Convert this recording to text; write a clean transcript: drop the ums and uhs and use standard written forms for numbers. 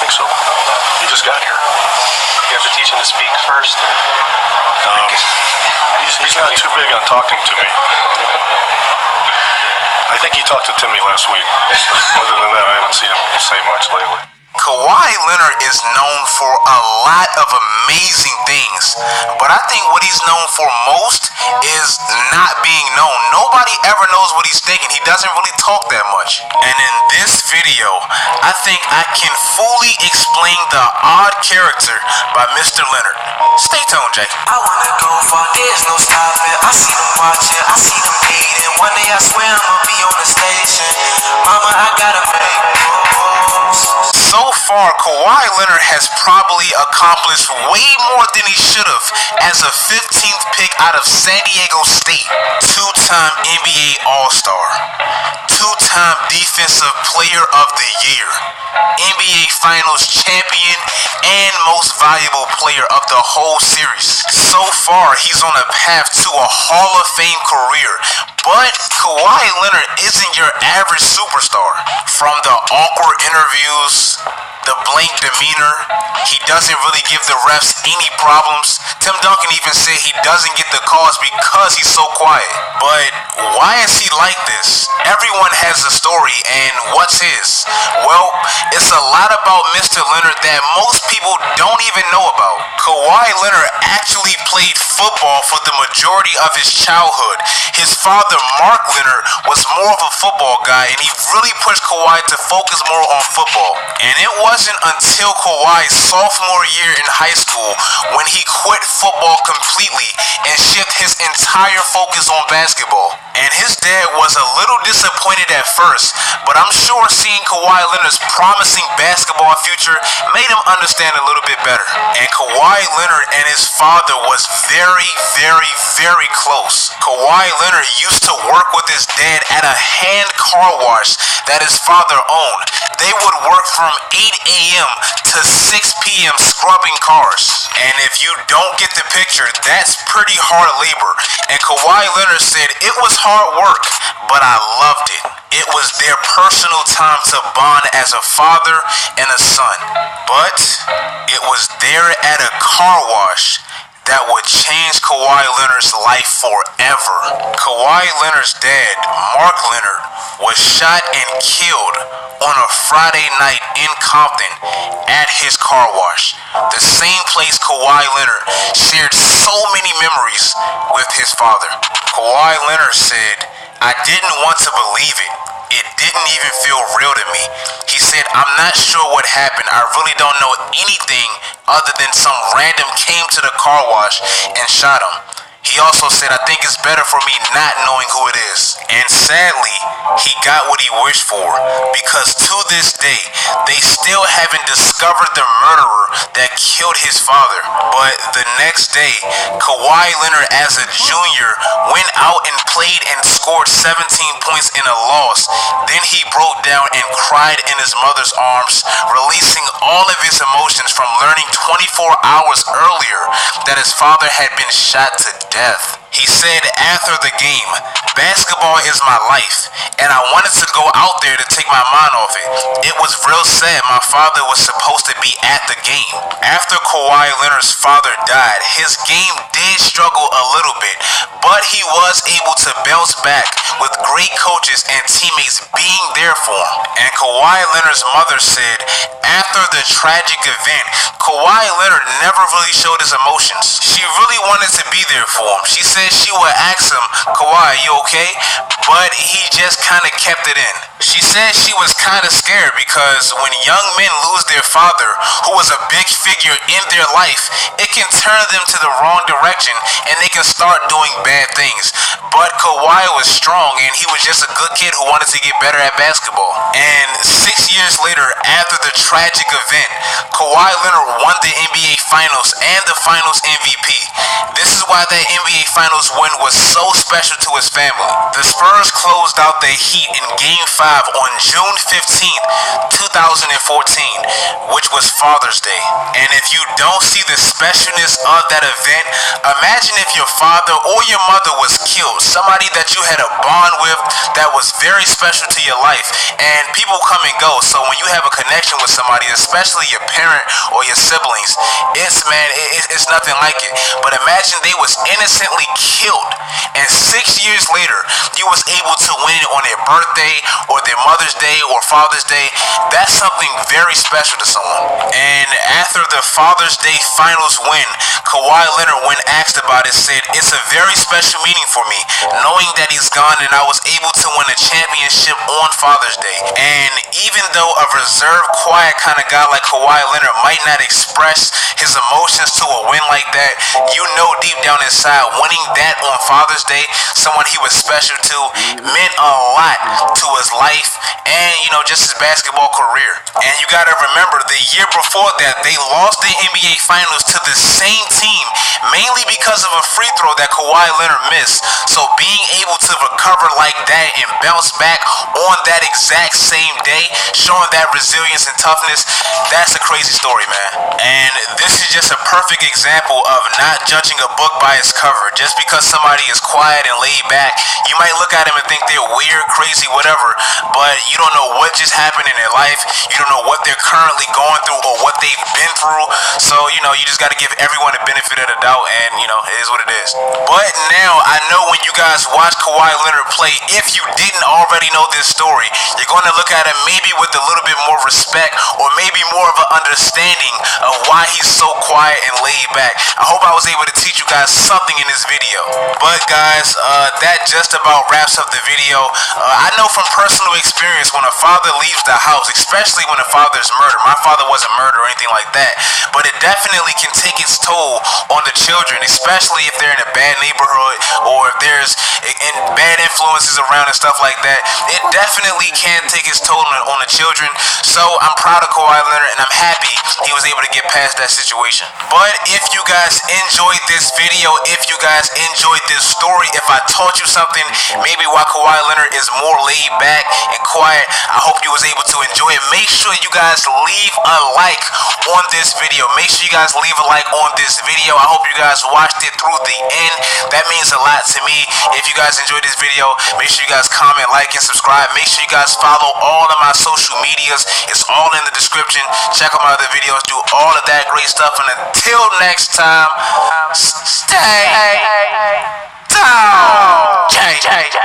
think so. He just got here. You have to teach him to speak first. He's not too big on talking to me. I think he talked to Timmy last week. Other than that, I haven't seen him say much lately. Kawhi Leonard is known for a lot of amazing things, but I think what he's known for most is not being known. Nobody ever knows what he's thinking. He doesn't really talk that much. And in this video, I think I can fully explain the odd character by Mr. Leonard. Stay tuned, Jake. I wanna go far, there's no stopping. I see them watching, I see them hating. One day I swear I'ma be on the station. Mama, I gotta make moves. So far, Kawhi Leonard has probably accomplished way more than he should have as a 15th pick out of San Diego State. Two-time NBA All-Star. Two-time Defensive Player of the Year. NBA Finals champion and most valuable player of the whole series. So far, he's on a path to a Hall of Fame career. But Kawhi Leonard isn't your average superstar. From the awkward interviews, the blank demeanor, he doesn't really give the refs any problems. Tim Duncan even said he doesn't get the calls because he's so quiet. But why is he like this? Everyone has a story, and what's his? Well, it's a lot about Mr. Leonard that most people don't even know about. Kawhi Leonard actually played football for the majority of his childhood. His father, Mark Leonard, was more of a football guy, and he really pushed Kawhi to focus more on football. And it wasn't until Kawhi's sophomore year in high school when he quit football completely and shifted his entire focus on basketball. And his dad was a little disappointed at first, but I'm sure seeing Kawhi Leonard's promising basketball future made him understand a little bit better. And Kawhi Leonard and his father was very, very, very close. Kawhi Leonard used to work with his dad at a hand car wash that his father owned. They would work from 8 a.m. to 6 p.m. scrubbing cars. And if you don't get the picture, that's pretty hard labor. And Kawhi Leonard said it was hard work, but I loved it. It was their personal time to bond as a father and a son. But it was there at a car wash that would change Kawhi Leonard's life forever. Kawhi Leonard's dad, Mark Leonard, was shot and killed on a Friday night in Compton at his car wash. The same place Kawhi Leonard shared so many memories with his father. Kawhi Leonard said, "I didn't want to believe it. It didn't even feel real to me." He said, "I'm not sure what happened. I really don't know anything other than some random came to the car wash and shot him." He also said, "I think it's better for me not knowing who it is." And sadly, he got what he wished for, because to this day, they still haven't discovered the murderer that killed his father. But the next day, Kawhi Leonard as a junior went out and played and scored 17 points in a loss. Then he broke down and cried in his mother's arms, releasing all of his emotions from learning 24 hours earlier that his father had been shot to death. He said after the game, "Basketball is my life, and I wanted to go out there to take my mind off it. It was real sad my father was supposed to be at the game." After Kawhi Leonard's father died, his game did struggle a little bit, but he was able to bounce back with great coaches and teammates being there for him. And Kawhi Leonard's mother said after the tragic event, Kawhi Leonard never really showed his emotions. She really wanted to be there for him. She said she would ask him, "Kawhi, you okay?" But he just kind of kept it in. She said she was kind of scared because when young men lose their father, who was a big figure in their life, it can turn them to the wrong direction and they can start doing bad things. But Kawhi was strong and he was just a good kid who wanted to get better at basketball. And 6 years later, after the tragic event, Kawhi Leonard won the NBA Finals and the Finals MVP. This is why that NBA Finals win was so special to his family. The Spurs closed out the Heat in Game 5 on June 15th, 2014, which was Father's Day. And if you don't see the specialness of that event, imagine if your father or your mother was killed, somebody that you had a bond with that was very special to your life. And people come and go, so when you have a connection with somebody, especially your parent or your siblings, it's nothing like it. But imagine they was innocently killed, and 6 years later you was able to win on their birthday or their Mother's Day or Father's Day. That's something very special to someone. And after the Father's Day finals win, Kawhi Leonard, when asked about it, said, "It's a very special meaning for me, knowing that he's gone and I was able to win a championship on Father's Day." And even though a reserved, quiet kind of guy like Kawhi Leonard might not express his emotions to a win like that, you know deep down inside, winning that on Father's Day, someone he was special to, meant a lot to his life and, just his basketball career. And you gotta remember, the year before that, they lost the NBA Finals to the same team, mainly because of a free throw that Kawhi Leonard missed. So being able to recover like that and bounce back on that exact same day, showing that resilience and toughness, that's a crazy story, man. And this is just a perfect example of not judging a book by its cover. Just because somebody is quiet and laid back, you might look at them and think they're weird, crazy, whatever, but you don't know what just happened in their life. You don't know what they're currently going through or what they've been through. So, you just got to give everyone the benefit of the doubt, and, it is what it is. But now, I know when you guys watch Kawhi Leonard play, if you didn't already know this story, you're going to look at him maybe with a little bit more respect or maybe more of an understanding of why he's so quiet and laid back. I hope I was able to teach you guys something in this video. But guys, that just about wraps up the video. I know from personal experience, when a father leaves the house, especially when a father is murdered, my father wasn't murdered or anything like that, but it definitely can take its toll on the children, especially if they're in a bad neighborhood or if there's bad influences around and stuff like that. It definitely can take its toll on the children. So I'm proud of Kawhi Leonard, and I'm happy he was able to get past that situation. But if you guys enjoyed this video, if you guys enjoyed this story, if I taught you something, maybe why Kawhi Leonard is more laid back and quiet, I hope you was able to enjoy it. Make sure you guys leave a like on this video. Make sure you guys leave a like on this video. I hope you guys watched it through the end. That means a lot to me. If you guys enjoyed this video, make sure you guys comment, like, and subscribe. Make sure you guys follow all of my social medias. It's all in the description. Check out my other videos. Do all of that great stuff. And until next time, stay down.